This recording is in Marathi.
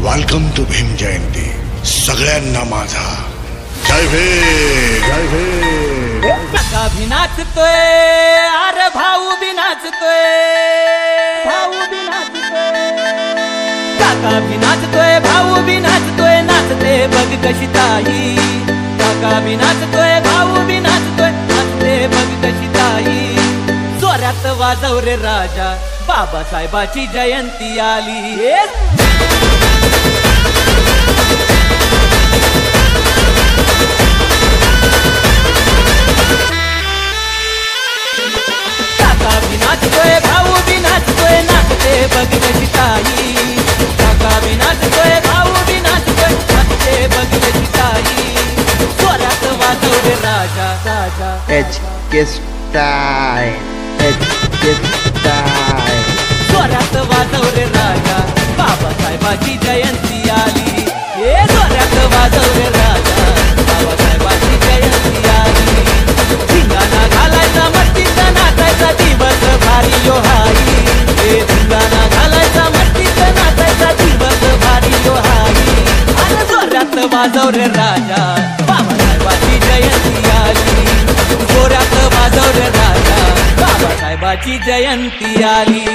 Welcome to Bhim Jayanti. सगळ्यांना माझा जय भीम, जय भीम। काका भी नाचतोय, अरे भाऊ भी नाचतोय, भाऊ भी नाचतोय, काका भी नाचतोय, भाऊ भी नाचतोय, नाचते बघ कशी ताई। काका भी नाचतोय, भाऊ भी नाचतोय, नाचते बघ कशी ताई। जोरात वाजव रे राजा, बाबासाहेबाची जयंती आली। काका भी नाचतोय, भाऊ भी नाचतोय, नाचते बघ कशी ताई। काका भी नाचतोय, भाऊ भी नाचतोय, नाचते बघ कशी ताई। जोरात वाजव रे राजा, राजा HK Style, HK Style। जोरात वाजव रे राजा, बाबासाहेबाची जयंती आली। हे जोरात वाजव रे राजा, बाबासाहेबाची जयंती आली। धिंगाणा घालायचा, मस्तीचा नाचायचा, दिवस भारी यो हाई। हे धिंगाणा घालायचा, मस्तीचा नाचायचा, दिवस भारी यो हाई। आणि जोरात वाजव रे राजा, बाबासाहेबाची जयंती आली। जोरात वाजव रे राजा, बाबासाहेबाची जयंती आली।